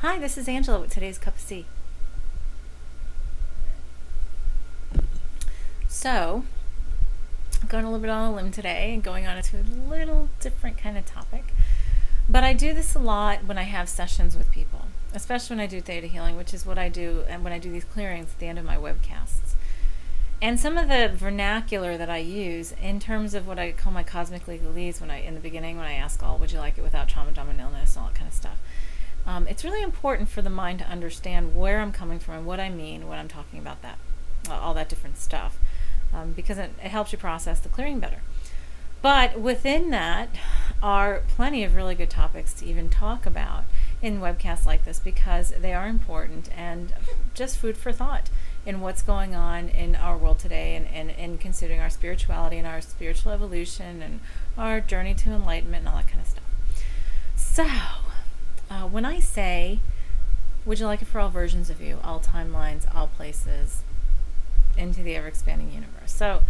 Hi, this is Angela with today's cup of tea. So, I'm going a little bit on a limb today and going on into a little different kind of topic. But I do this a lot when I have sessions with people, especially when I do theta healing, which is what I do, and when I do these clearings at the end of my webcasts. And some of the vernacular that I use in terms of what I call my cosmic legalese in the beginning, when I ask all, would you like it without trauma, dominant illness, and all that kind of stuff. It's really important for the mind to understand where I'm coming from and what I mean when I'm talking about that, all that different stuff, because it helps you process the clearing better. But within that are plenty of really good topics to even talk about in webcasts like this, because they are important and just food for thought in what's going on in our world today, and considering our spirituality and our spiritual evolution and our journey to enlightenment and all that kind of stuff. So, when I say, would you like it for all versions of you, all timelines, all places, into the ever-expanding universe? So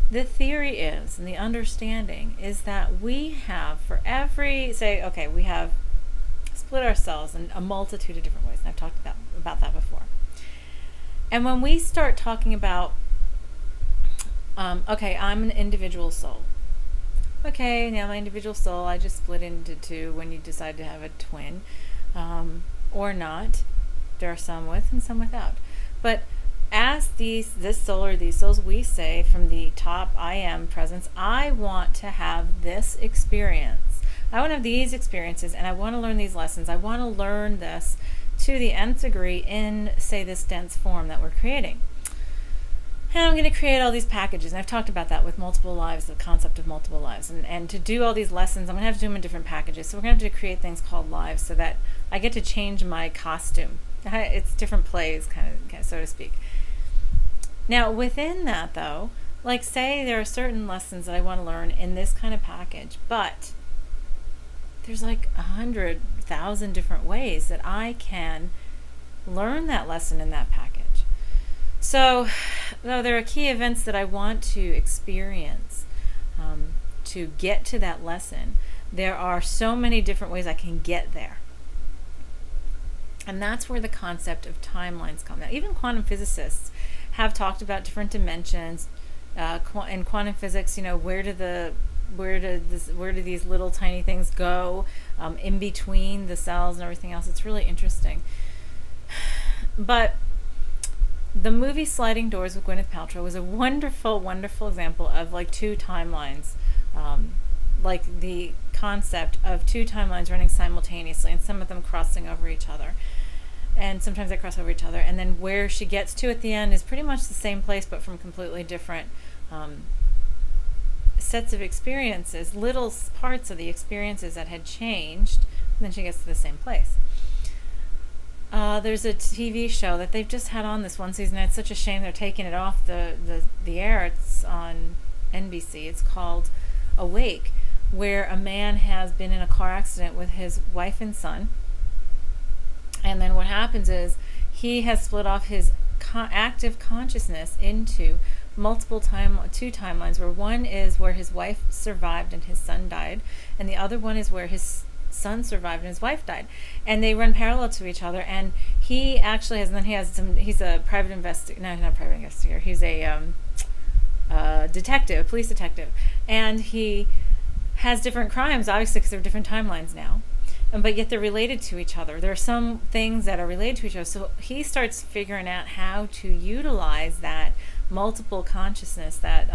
the theory is, and the understanding is, that we have, for every, we have split ourselves in a multitude of different ways, and I've talked about that before. And when we start talking about, I'm an individual soul. Okay, now my individual soul, I just split into two when you decide to have a twin, or not. There are some with and some without. But as this soul or these souls, we say from the top I am presence, I want to have this experience. I want to have these experiences, and I want to learn these lessons. I want to learn this to the nth degree in, say, this dense form that we're creating. And I'm going to create all these packages. And I've talked about that with multiple lives, the concept of multiple lives. And to do all these lessons, I'm going to have to do them in different packages. So we're going to have to create things called lives so that I get to change my costume. It's different plays, kind of, so to speak. Now, within that, though, like, say there are certain lessons that I want to learn in this kind of package, but there's like 100,000 different ways that I can learn that lesson in that package. So, though there are key events that I want to experience to get to that lesson, there are so many different ways I can get there. And that's where the concept of timelines come. Now, even quantum physicists have talked about different dimensions. In quantum physics, where do these little tiny things go in between the cells and everything else? It's really interesting. But the movie Sliding Doors with Gwyneth Paltrow was a wonderful, wonderful example of like two timelines, like the concept of two timelines running simultaneously, and some of them crossing over each other. And sometimes they cross over each other. And then where she gets to at the end is pretty much the same place, but from completely different sets of experiences, little parts of the experiences that had changed, and then she gets to the same place. There's a TV show that they've just had on this one season. It's such a shame they're taking it off the air. It's on NBC. It's called Awake, where a man has been in a car accident with his wife and son. And then what happens is he has split off his active consciousness into two timelines, where one is where his wife survived and his son died, and the other one is where his son survived and his wife died, and they run parallel to each other. And he actually has, and then he's a private investigator. No, not a private investigator. He's a detective, police detective, and he has different crimes, obviously, because they're different timelines now. But yet they're related to each other. There are some things that are related to each other. So he starts figuring out how to utilize that multiple consciousness that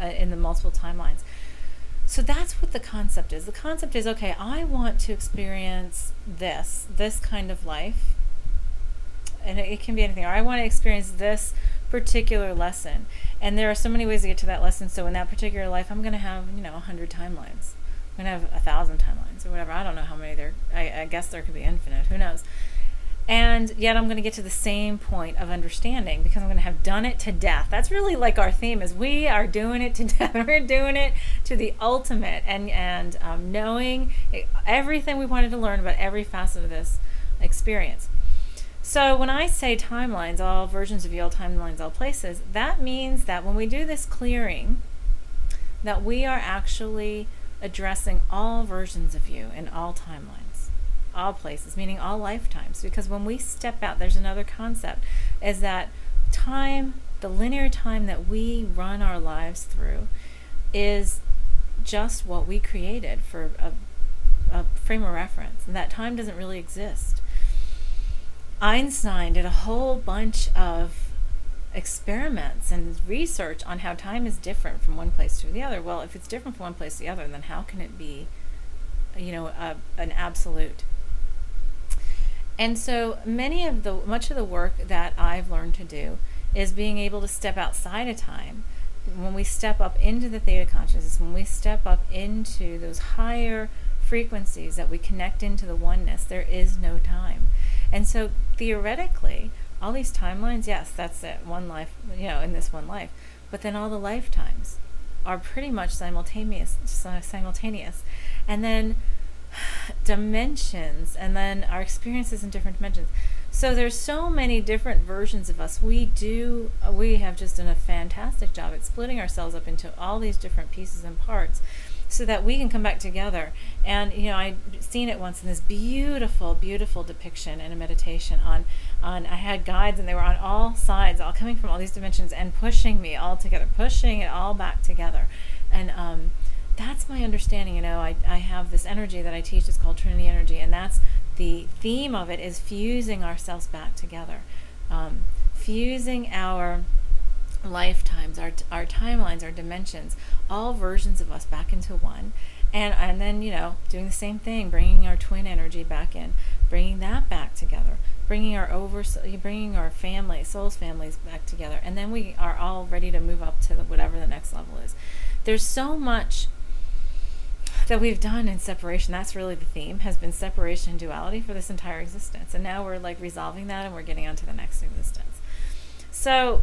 in the multiple timelines. So that's what the concept is. The concept is, okay, I want to experience this kind of life. And it can be anything. Or I want to experience this particular lesson. And there are so many ways to get to that lesson. So in that particular life, I'm going to have, 100 timelines. I'm going to have 1,000 timelines or whatever. I don't know how many there. I guess there could be infinite. Who knows? And yet I'm going to get to the same point of understanding, because I'm going to have done it to death. That's really like our theme, is we are doing it to death. We're doing it to the ultimate, and knowing everything we wanted to learn about every facet of this experience. So when I say timelines, all versions of you, all timelines, all places, that means that when we do this clearing, that we are actually addressing all versions of you in all timelines. all places, meaning all lifetimes. Because when we step out, there's another concept, is that time, the linear time that we run our lives through, is just what we created for a frame of reference, and that time doesn't really exist. Einstein did a whole bunch of experiments and research on how time is different from one place to the other. Well, if it's different from one place to the other, then how can it be, an absolute? And so much of the work that I've learned to do is being able to step outside of time. When we step up into the theta consciousness, when we step up into those higher frequencies that we connect into the oneness, there is no time. And so theoretically, all these timelines, yes, that's it, one life, in this one life. But then all the lifetimes are pretty much simultaneous. And then dimensions, and then our experiences in different dimensions. So there's so many different versions of us. We have just done a fantastic job at splitting ourselves up into all these different pieces and parts, so that we can come back together. And I'd seen it once in this beautiful, beautiful depiction in a meditation on I had guides, and they were on all sides, all coming from all these dimensions and pushing me all together, pushing it all back together. And that's my understanding. I have this energy that I teach. It's called Trinity energy, and that's the theme of it, is fusing ourselves back together, fusing our lifetimes, our timelines, our dimensions, all versions of us back into one, and then doing the same thing, bringing our twin energy back in, bringing that back together, bringing our families back together, and then we are all ready to move up to whatever the next level is. There's so much that we've done in separation. That's really the theme, has been separation and duality for this entire existence, and now we're resolving that, and we're getting on to the next existence. So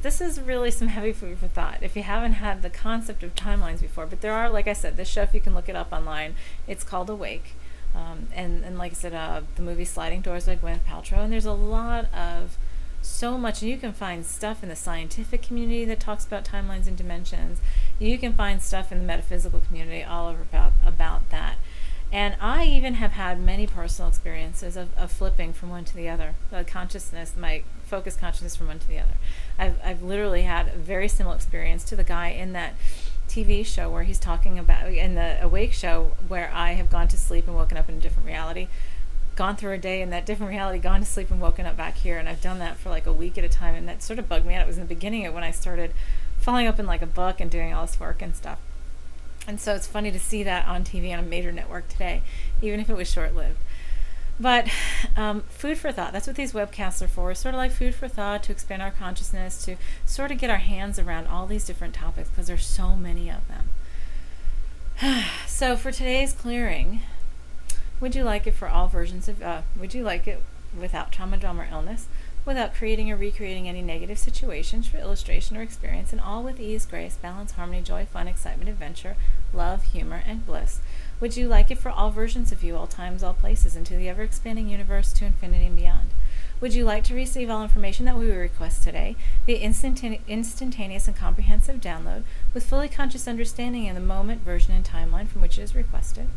this is really some heavy food for thought if you haven't had the concept of timelines before. But there are, like I said, this show, if you can look it up online, it's called Awake. And like I said, the movie Sliding Doors by Gwyneth Paltrow. And there's a lot of so much. And you can find stuff in the scientific community that talks about timelines and dimensions. You can find stuff in the metaphysical community all over about that. And I even have had many personal experiences of flipping from one to the other. The consciousness, my focused consciousness, from one to the other. I've literally had a very similar experience to the guy in that TV show where he's talking about, in the Awake show, where I have gone to sleep and woken up in a different reality, gone through a day in that different reality, gone to sleep and woken up back here. And I've done that for a week at a time, and that sort of bugged me out. It was in the beginning of when I started following up in a book and doing all this work and stuff. And so it's funny to see that on TV on a major network today, even if it was short-lived. But food for thought, that's what these webcasts are for. It's sort of like food for thought, to expand our consciousness, to sort of get our hands around all these different topics, because there's so many of them. So for today's clearing, would you like it for all versions of, would you like it without trauma, drama, or illness, without creating or recreating any negative situations for illustration or experience, and all with ease, grace, balance, harmony, joy, fun, excitement, adventure, love, humor, and bliss? Would you like it for all versions of you, all times, all places, into the ever-expanding universe, to infinity and beyond? Would you like to receive all information that we request today via instantaneous and comprehensive download with fully conscious understanding in the moment, version, and timeline from which it is requested?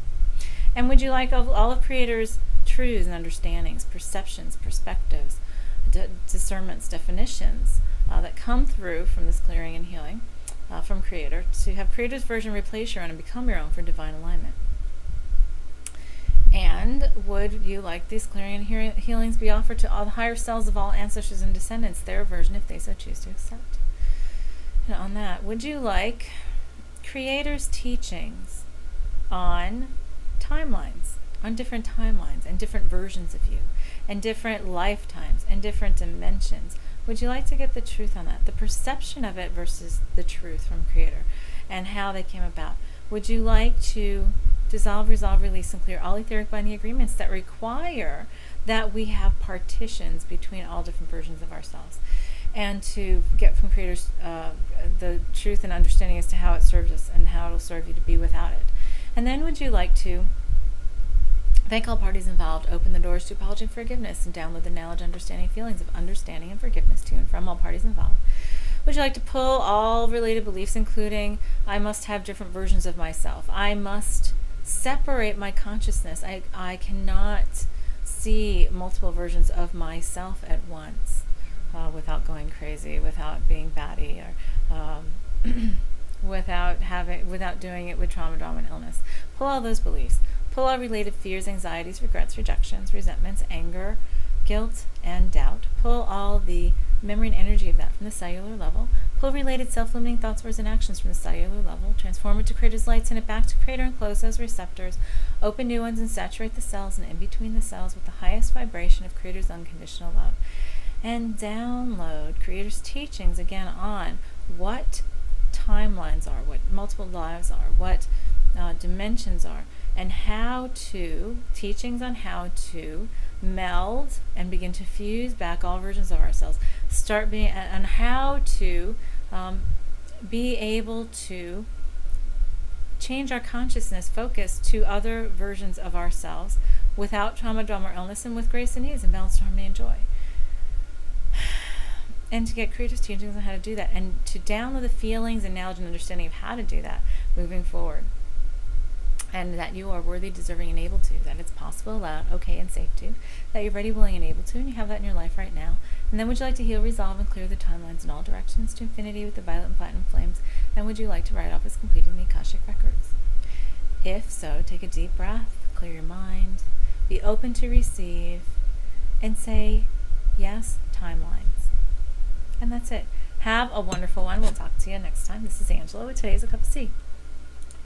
And would you like all of Creator's truths and understandings, perceptions, perspectives, discernments, definitions that come through from this clearing and healing from Creator, to have Creator's version replace your own and become your own for divine alignment? And would you like these clearing and healings be offered to all the higher selves of all ancestors and descendants, their version, if they so choose to accept? And on that, would you like Creator's teachings on timelines, on different timelines and different versions of you, and different lifetimes and different dimensions? Would you like to get the truth on that, the perception of it versus the truth from Creator, and how they came about? Would you like to dissolve, resolve, release, and clear all etheric binding agreements that require that we have partitions between all different versions of ourselves, and to get from Creator's the truth and understanding as to how it serves us and how it will serve you to be without it? And then would you like to thank all parties involved, open the doors to apology and forgiveness, and download the knowledge, understanding, feelings of understanding and forgiveness to and from all parties involved? Would you like to pull all related beliefs, including I must have different versions of myself, I must separate my consciousness. I cannot see multiple versions of myself at once without going crazy, without being batty, or without doing it with trauma, drama, and illness. Pull all those beliefs. Pull all related fears, anxieties, regrets, rejections, resentments, anger, guilt, and doubt. Pull all the memory and energy of that from the cellular level. Pull related self-limiting thoughts, words, and actions from the cellular level. Transform it to Creator's light. Send it back to Creator and close those receptors. Open new ones and saturate the cells and in between the cells with the highest vibration of Creator's unconditional love. And download Creator's teachings again on what timelines are, what multiple lives are, what dimensions are, and teachings on how to meld and begin to fuse back all versions of ourselves. Start being on how to be able to change our consciousness focus to other versions of ourselves without trauma, drama, or illness, and with grace and ease and balance, harmony, and joy. And to get Creator's teachings on how to do that, and to download the feelings and knowledge and understanding of how to do that moving forward. And that you are worthy, deserving, and able to. That it's possible, allowed, okay, and safe to. That you're ready, willing, and able to. And you have that in your life right now. And then would you like to heal, resolve, and clear the timelines in all directions to infinity with the violet and platinum flames? And would you like to write off as completing the Akashic Records? If so, take a deep breath, clear your mind, be open to receive, and say, yes, timelines. And that's it. Have a wonderful one. We'll talk to you next time. This is Angela with Today's A Cup of Tea.